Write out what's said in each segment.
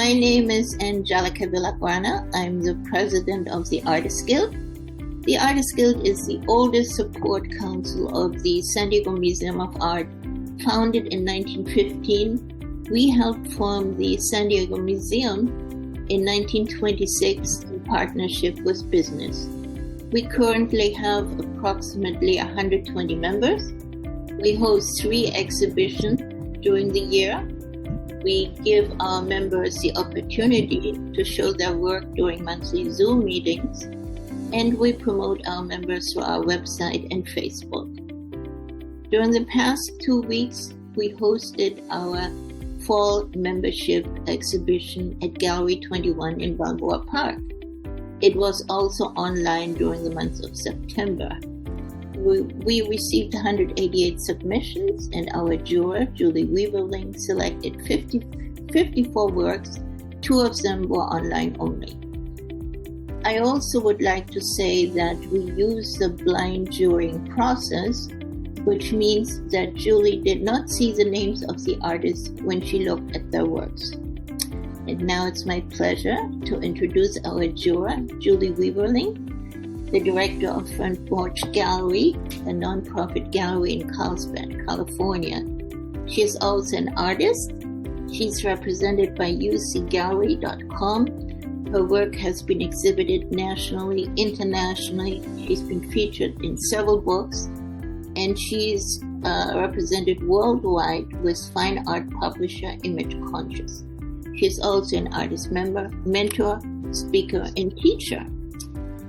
My name is Angelica Villagrana. I'm the president of the Artists Guild. The Artists Guild is the oldest support council of the San Diego Museum of Art. Founded in 1915, we helped form the San Diego Museum in 1926 in partnership with business. We currently have approximately 120 members. We host 3 exhibitions during the year. We give our members the opportunity to show their work during monthly Zoom meetings, and we promote our members through our website and Facebook. During the past 2 weeks, we hosted our fall membership exhibition at Gallery 21 in Balboa Park. It was also online during the month of September. We received 188 submissions, and our juror, Julie Weaverling, selected 54 works. 2 of them were online only. I also would like to say that we use the blind jurying process, which means that Julie did not see the names of the artists when she looked at their works. And now it's my pleasure to introduce our juror, Julie Weaverling, the director of Front Porch Gallery, a nonprofit gallery in Carlsbad, California. She is also an artist. She's represented by ucgallery.com. Her work has been exhibited nationally, internationally. She's been featured in several books, and she's represented worldwide with fine art publisher Image Conscious. She's also an artist member, mentor, speaker, and teacher.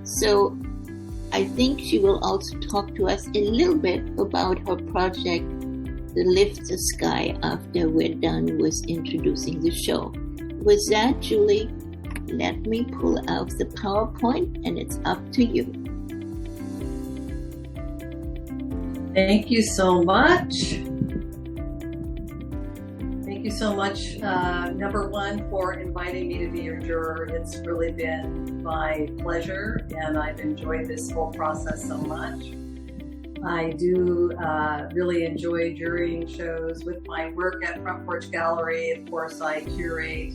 So I think she will also talk to us a little bit about her project, The Lift the Sky, after we're done with introducing the show. With that, Julie, let me pull out the PowerPoint, and it's up to you. Thank you so much. Thank you so much, number one, for inviting me to be your juror. It's really been my pleasure, and I've enjoyed this whole process so much. I do really enjoy jurying shows with my work at Front Porch Gallery. Of course, I curate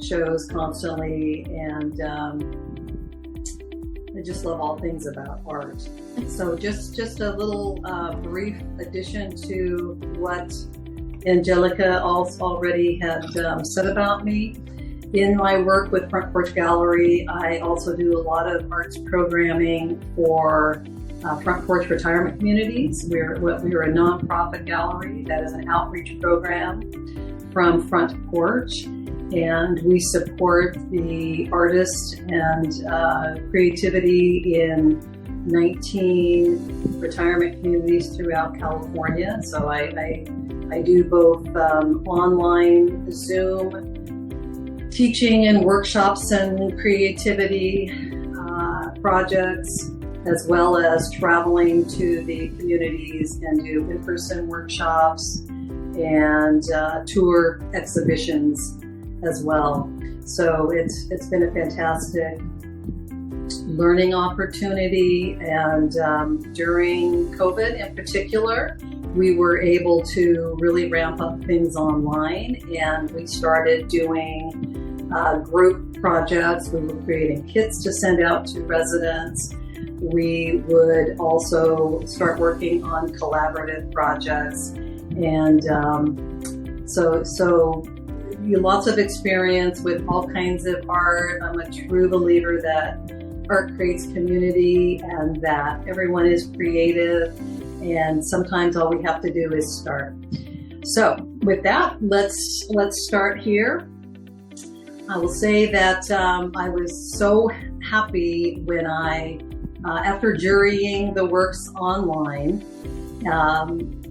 shows constantly, and I just love all things about art. So just a little brief addition to what Angelica already had said about me. In my work with Front Porch Gallery, I also do a lot of arts programming for Front Porch retirement communities. We're a nonprofit gallery that is an outreach program from Front Porch, and we support the artists and creativity in 19 retirement communities throughout California. So I do both online Zoom teaching and workshops and creativity projects, as well as traveling to the communities and do in-person workshops and tour exhibitions as well. So it's been a fantastic learning opportunity, and during COVID in particular, we were able to really ramp up things online, and we started doing group projects. We were creating kits to send out to residents. We would also start working on collaborative projects, and so lots of experience with all kinds of art. I'm a true believer that art creates community and that everyone is creative, and sometimes all we have to do is start. So with that, let's start here. I will say that I was so happy when after jurying the works online,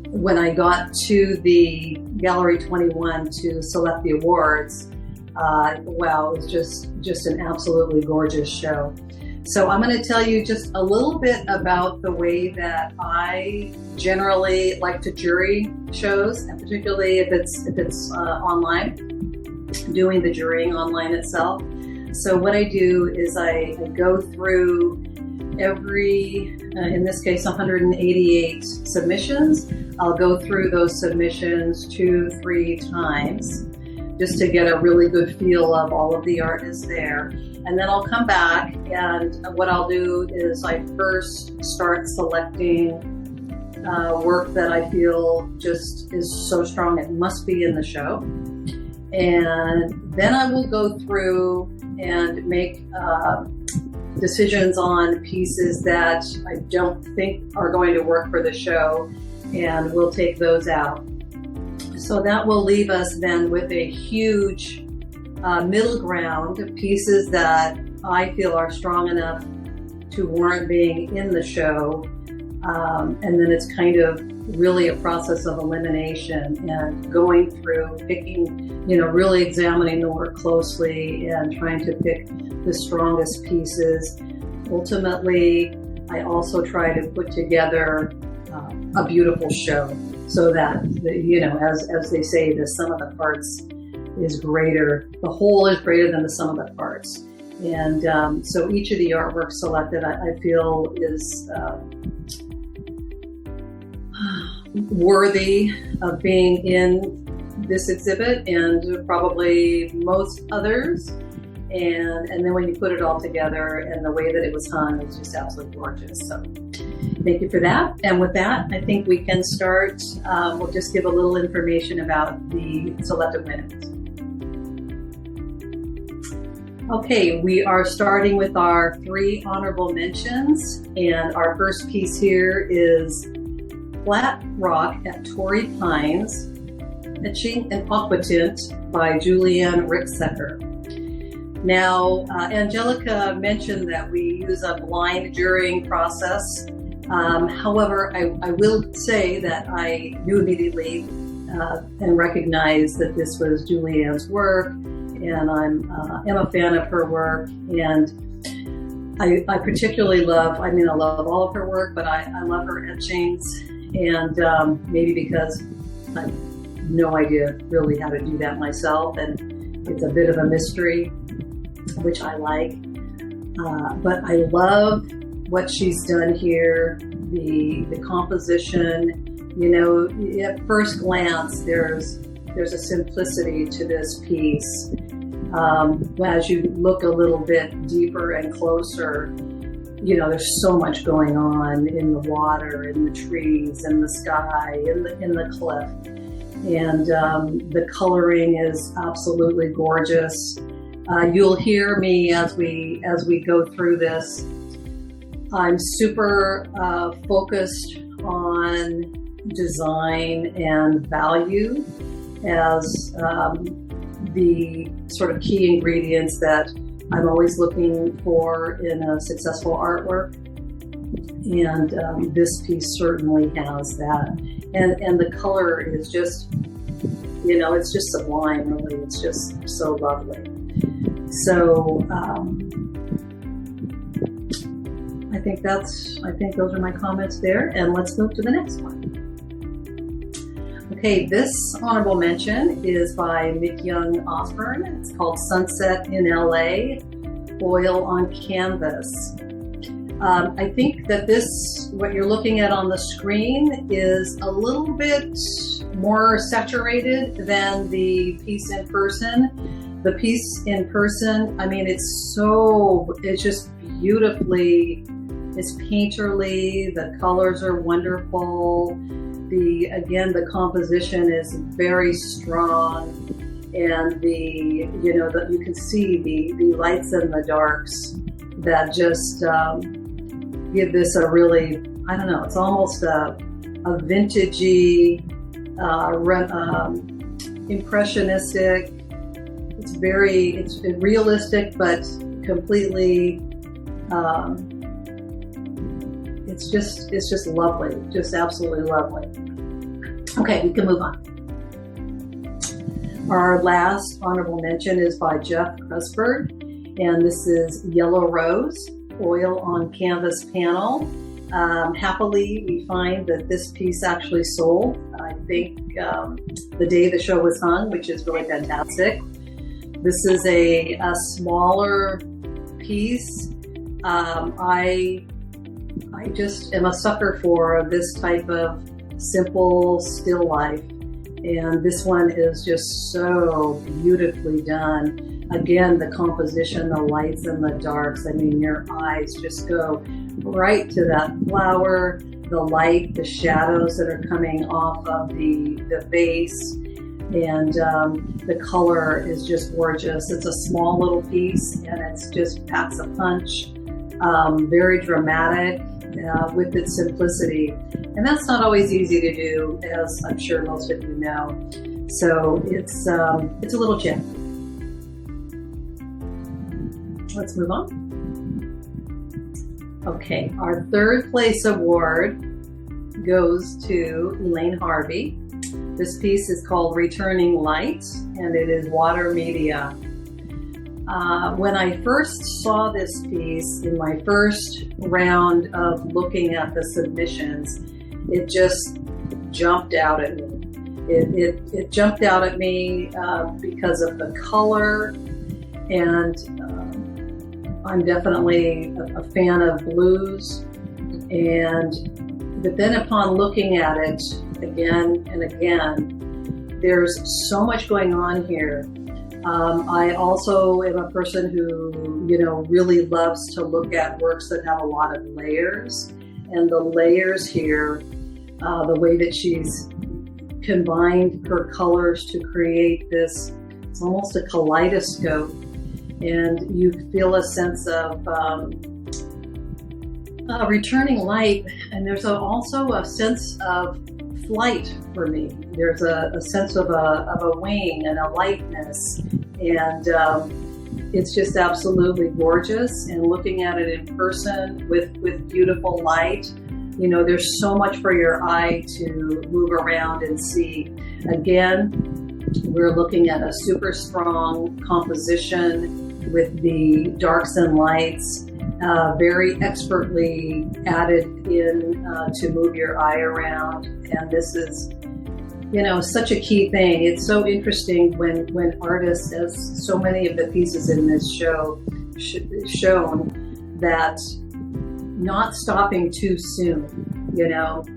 when I got to the Gallery 21 to select the awards, wow, it was just an absolutely gorgeous show. So I'm going to tell you just a little bit about the way that I generally like to jury shows, and particularly if it's online, doing the jurying online itself. So what I do is I go through every, in this case, 188 submissions. I'll go through those submissions 2-3 times just to get a really good feel of all of the art is there. And then I'll come back, and what I'll do is I first start selecting work that I feel just is so strong it must be in the show. And then I will go through and make decisions on pieces that I don't think are going to work for the show, and we'll take those out. So that will leave us then with a huge middle ground of pieces that I feel are strong enough to warrant being in the show. And then it's kind of really a process of elimination and going through, picking, really examining the work closely and trying to pick the strongest pieces. Ultimately, I also try to put together a beautiful show so that, as they say, the sum of the parts is greater. The whole is greater than the sum of the parts. And so each of the artworks selected, I feel, is worthy of being in this exhibit and probably most others. And then when you put it all together and the way that it was hung, it's just absolutely gorgeous. So thank you for that. And with that, I think we can start. We'll just give a little information about the selected winners. Okay, we are starting with our 3 honorable mentions. And our first piece here is Flat Rock at Torrey Pines, Etching and Aquatint by Julianne Ricksecker. Now, Angelica mentioned that we use a blind jurying process. However, I will say that I knew immediately and recognized that this was Julianne's work, and I'm a fan of her work. And I particularly love, I love all of her work, but I love her etchings. And maybe because I have no idea really how to do that myself, and it's a bit of a mystery, which I like. But I love what she's done here, the composition. At first glance, there's a simplicity to this piece. As you look a little bit deeper and closer, there's so much going on in the water, in the trees, in the sky, in the cliff. And the coloring is absolutely gorgeous. You'll hear me as we go through this. I'm super focused on design and value as the sort of key ingredients that I'm always looking for in a successful artwork. And this piece certainly has that. And the color is just, it's just sublime, really. It's just so lovely. So I think those are my comments there, and let's move to the next one. Okay, this honorable mention is by Mick Young Osborne. It's called Sunset in LA, Oil on Canvas. I think that what you're looking at on the screen is a little bit more saturated than the piece in person. The piece in person, it's just beautifully, it's painterly, the colors are wonderful. The composition is very strong, and you can see the lights and the darks that just give this a really, it's almost a vintagey, impressionistic. It's realistic, but completely, it's just lovely, just absolutely lovely. Okay, we can move on. Our last honorable mention is by Jeff Pressburg, and this is Yellow Rose, Oil on Canvas Panel. Happily, we find that this piece actually sold, I think, the day the show was hung, which is really fantastic. This is a smaller piece. I just am a sucker for this type of simple still life. And this one is just so beautifully done. Again, the composition, the lights and the darks, I mean, your eyes just go right to that flower, the light, the shadows that are coming off of the vase. And the color is just gorgeous. It's a small little piece and it's just packs a punch. Very dramatic with its simplicity. And that's not always easy to do, as I'm sure most of you know. So it's a little gem. Let's move on. Okay, our third place award goes to Elaine Harvey. This piece is called Returning Light, and it is water media. When I first saw this piece in my first round of looking at the submissions, it just jumped out at me. It jumped out at me because of the color, and I'm definitely a fan of blues. But then upon looking at it again and again, there's so much going on here. I also am a person who, really loves to look at works that have a lot of layers. And the layers here, the way that she's combined her colors to create this, it's almost a kaleidoscope. And you feel a sense of returning light. And there's also a sense of flight for me. There's a sense of a wing and a lightness, and it's just absolutely gorgeous. And looking at it in person with beautiful light, there's so much for your eye to move around and see. Again, we're looking at a super strong composition with the darks and lights. Very expertly added in to move your eye around. And this is, such a key thing. It's so interesting when artists, as so many of the pieces in this show shown, that not stopping too soon,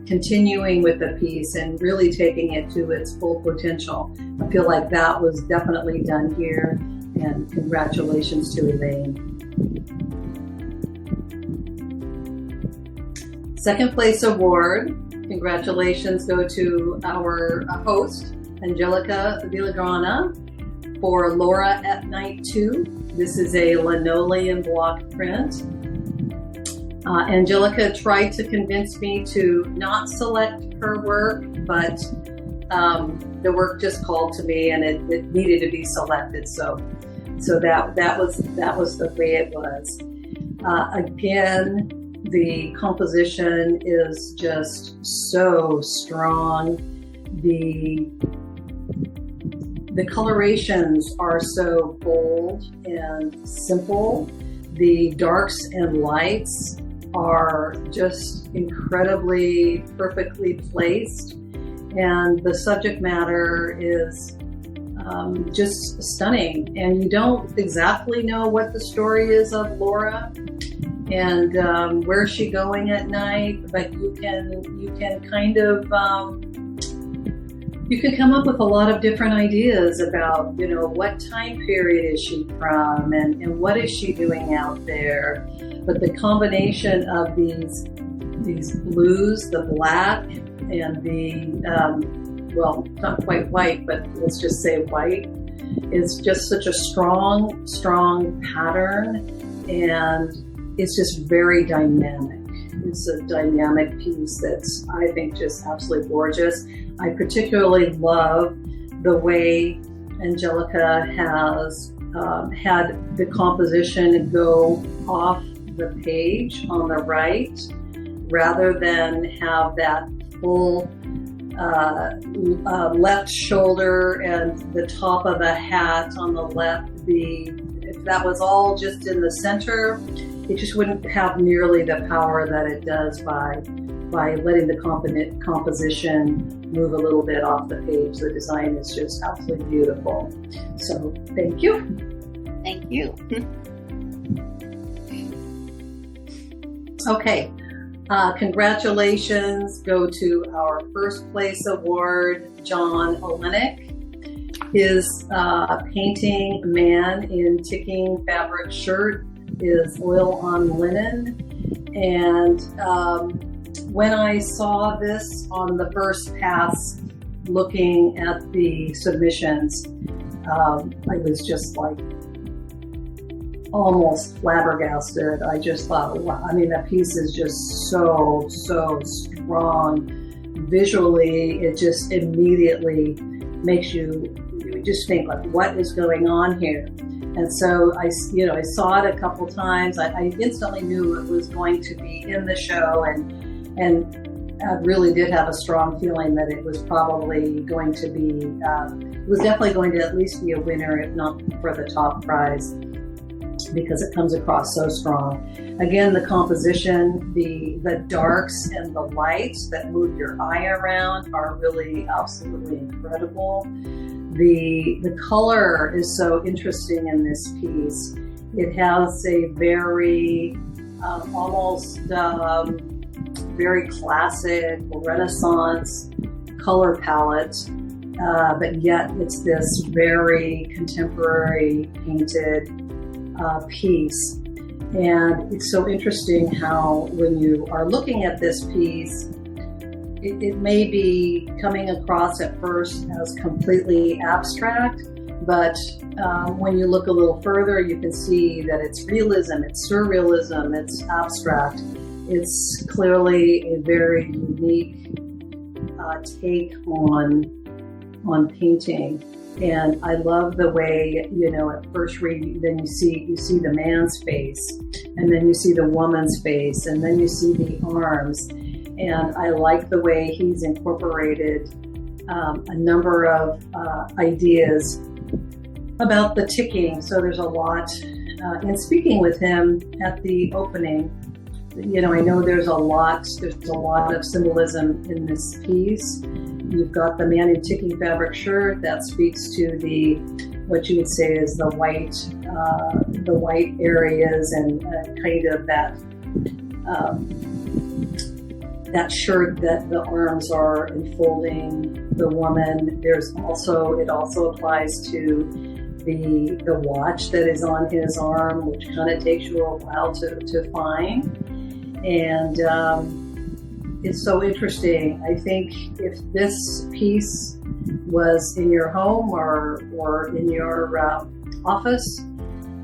continuing with the piece and really taking it to its full potential. I feel like that was definitely done here, and congratulations to Elaine. Second place award, congratulations go to our host, Angelica Villagrana, for Laura at Night 2. This is a linoleum block print. Angelica tried to convince me to not select her work, but the work just called to me and it needed to be selected. So that was the way it was. Again, the composition is just so strong. The colorations are so bold and simple. The darks and lights are just incredibly perfectly placed. And the subject matter is just stunning. And you don't exactly know what the story is of Laura and where's she going at night, but you can kind of you can come up with a lot of different ideas about what time period is she from and what is she doing out there. But the combination of these blues, the black, and the well, not quite white, but let's just say white, is just such a strong pattern, and it's just very dynamic. It's a dynamic piece that's, I think, just absolutely gorgeous. I particularly love the way Angelica has had the composition go off the page on the right, rather than have that full left shoulder and the top of a hat on the left. If that was all just in the center, it just wouldn't have nearly the power that it does by letting the composition move a little bit off the page. The design is just absolutely beautiful. So thank you. Thank you. Okay. Congratulations go to our first place award, John Olenek. His painting Man in Ticking Fabric Shirt is oil on linen. And when I saw this on the first pass, looking at the submissions, I was just like almost flabbergasted. I just thought, wow, I mean, that piece is just so strong. Visually, it just immediately makes you just think, like, what is going on here? And so I saw it a couple times. I instantly knew it was going to be in the show, and I really did have a strong feeling that it was probably going to be, it was definitely going to at least be a winner, if not for the top prize, because it comes across so strong. Again, the composition, the darks and the lights that move your eye around are really absolutely incredible. The color is so interesting in this piece. It has a very almost very classic Renaissance color palette, but yet it's this very contemporary painted piece. And it's so interesting how when you are looking at this piece, it may be coming across at first as completely abstract, but when you look a little further, you can see that it's realism, it's surrealism, it's abstract. It's clearly a very unique take on painting. And I love the way, at first read, then you see the man's face, and then you see the woman's face, and then you see the arms. And I like the way he's incorporated a number of ideas about the ticking. So there's a lot, in speaking with him at the opening, I know there's a lot of symbolism in this piece. You've got the Man in Ticking Fabric Shirt that speaks to what you would say is the white areas and kind of that shirt that the arms are enfolding the woman. It also applies to the watch that is on his arm, which kind of takes you a while to find. And it's so interesting. I think if this piece was in your home or in your office,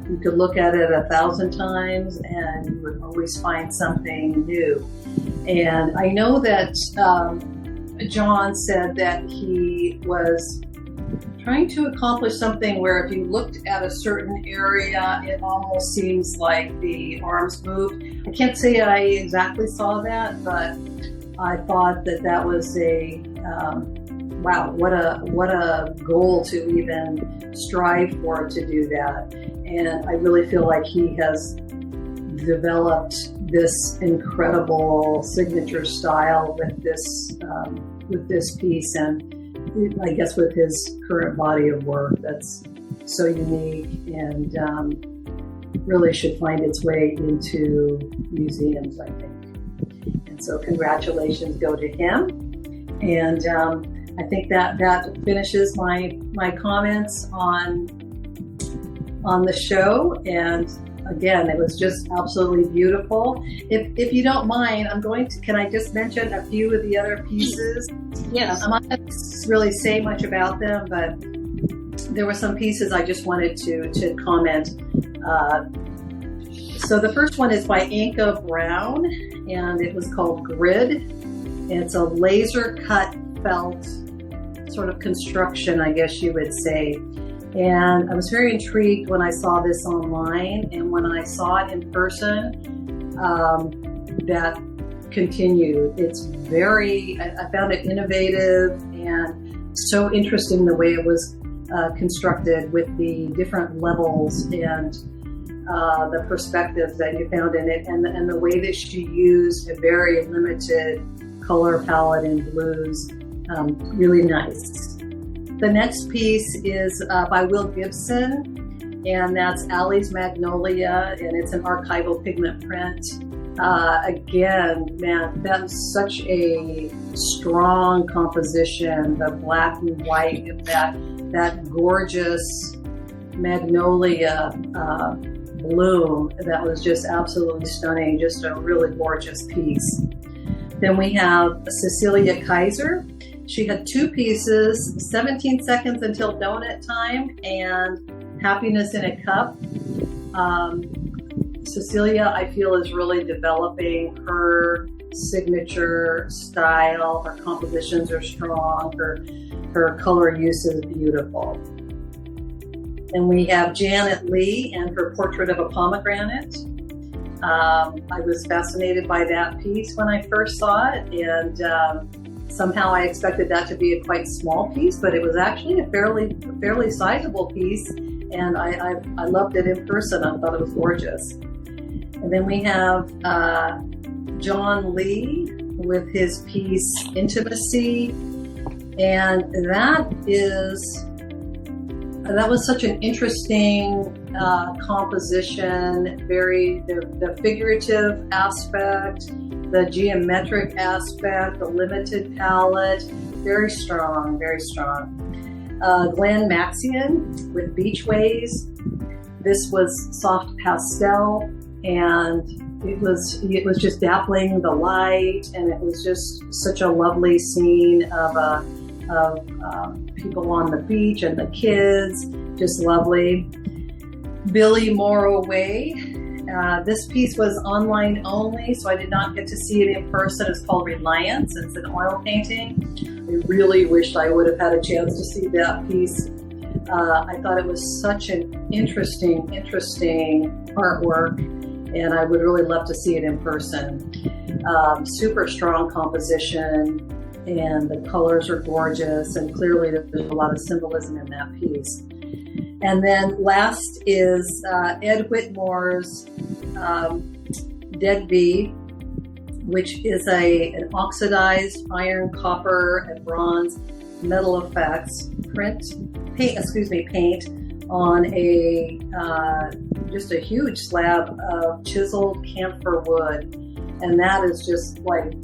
you could look at it 1,000 times and you would always find something new. And I know that John said that he was trying to accomplish something where if you looked at a certain area, it almost seems like the arms moved. I can't say I exactly saw that, but I thought that was a wow, what a goal to even strive for, to do that. And I really feel like he has developed this incredible signature style with this piece, and I guess with his current body of work that's so unique and really should find its way into museums, I think. And so congratulations go to him. And I think that finishes my comments on the show. And again, it was just absolutely beautiful. If you don't mind, can I just mention a few of the other pieces? Yes. I'm not going to really say much about them, but there were some pieces I just wanted to comment. So the first one is by Inka Brown, and it was called Grid. It's a laser cut felt sort of construction, I guess you would say. And I was very intrigued when I saw this online, and when I saw it in person, that continued. It's I found it innovative and so interesting the way it was constructed with the different levels and the perspectives that you found in it, and the way that she used a very limited color palette in blues. Really nice. The next piece is by Will Gibson, and that's Allie's Magnolia, and it's an archival pigment print. Again, man, that was such a strong composition. The black and white, that gorgeous magnolia bloom that was just absolutely stunning. Just a really gorgeous piece. Then we have Cecilia Kaiser. She had two pieces, 17 seconds until donut time and Happiness in a Cup. Cecilia, I feel, is really developing her signature style. Her compositions are strong. Her color use is beautiful. And we have Janet Lee and her Portrait of a Pomegranate. I was fascinated by that piece when I first saw it, and somehow I expected that to be a quite small piece, but it was actually a fairly sizable piece, and I loved it in person. I thought it was gorgeous. And then we have John Lee with his piece Intimacy, and that was such an interesting composition. The figurative aspect, the geometric aspect, the limited palette, very strong, very strong. Glenn Maxian with Beachways. This was soft pastel, and it was just dappling the light, and it was just such a lovely scene of people on the beach and the kids, just lovely. Billy Morrow Way. This piece was online only, so I did not get to see it in person. It's called Reliance. It's an oil painting. I really wished I would have had a chance to see that piece. I thought it was such an interesting artwork, and I would really love to see it in person. Super strong composition, and the colors are gorgeous, and clearly there's a lot of symbolism in that piece. And then last is Ed Whitmore's Dead Bee, which is an oxidized iron, copper, and bronze metal effects paint on just a huge slab of chiseled camphor wood, and that is just like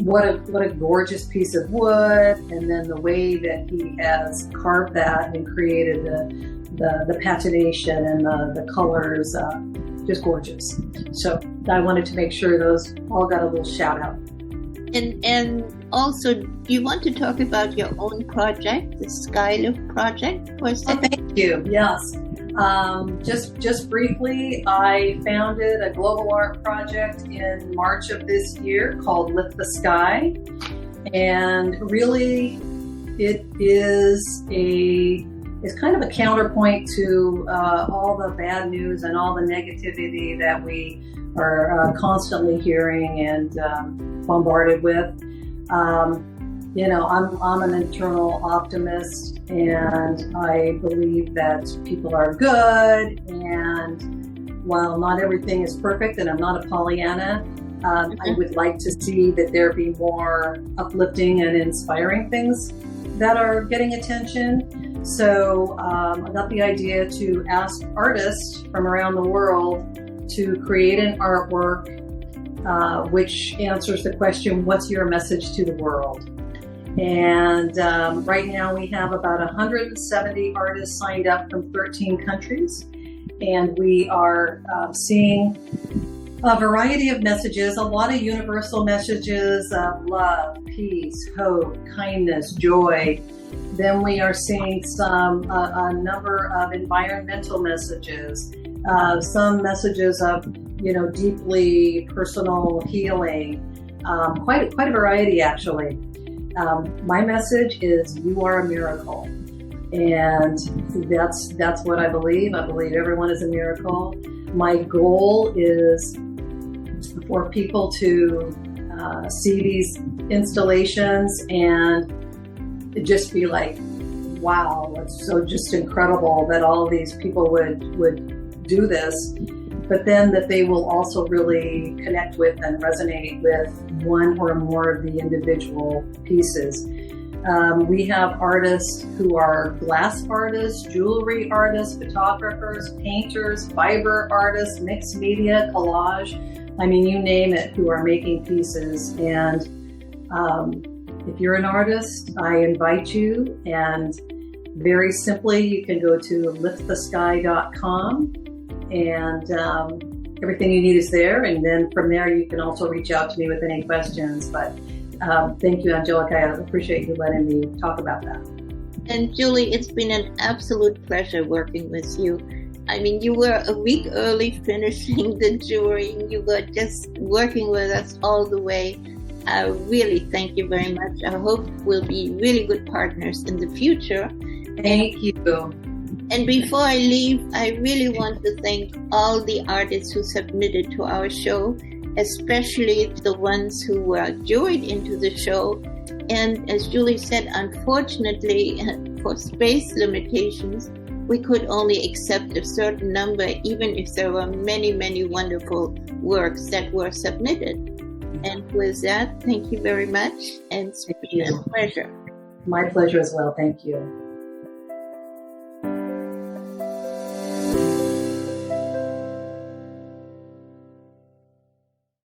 what a gorgeous piece of wood. And then the way that he has carved that and created the patination and the colors, just gorgeous. So I wanted to make sure those all got a little shout out. And also, do you want to talk about your own project, the Skylift project, for a second? Thank you. Yes. Just briefly, I founded a global art project in March of this year called Lift the Sky. And really, it's kind of a counterpoint to all the bad news and all the negativity that we are constantly hearing and bombarded with. I'm an internal optimist, and I believe that people are good, and while not everything is perfect, and I'm not a Pollyanna, I would like to see that there be more uplifting and inspiring things that are getting attention. So I got the idea to ask artists from around the world to create an artwork which answers the question, what's your message to the world? And right now we have about 170 artists signed up from 13 countries, and we are seeing a variety of messages, a lot of universal messages of love, peace, hope, kindness, joy. Then we are seeing a number of environmental messages, some messages of deeply personal healing, quite a variety actually. My message is you are a miracle, and that's what I believe. I believe everyone is a miracle. My goal is for people to see these installations and just be like, wow, it's so just incredible that all these people would do this. But then that they will also really connect with and resonate with one or more of the individual pieces. We have artists who are glass artists, jewelry artists, photographers, painters, fiber artists, mixed media, collage. I mean, you name it, who are making pieces. And if you're an artist, I invite you. And very simply, you can go to liftthesky.com and everything you need is there. And then from there, you can also reach out to me with any questions. But thank you, Angelica. I appreciate you letting me talk about that. And Julie, it's been an absolute pleasure working with you. I mean, you were a week early finishing the jewelry. You were just working with us all the way. I really thank you very much. I hope we'll be really good partners in the future. Thank you. And before I leave, I really want to thank all the artists who submitted to our show, especially the ones who were joined into the show. And as Julie said, unfortunately, for space limitations, we could only accept a certain number, even if there were many, many wonderful works that were submitted. And with that, thank you very much, and it's been a pleasure. My pleasure as well. Thank you.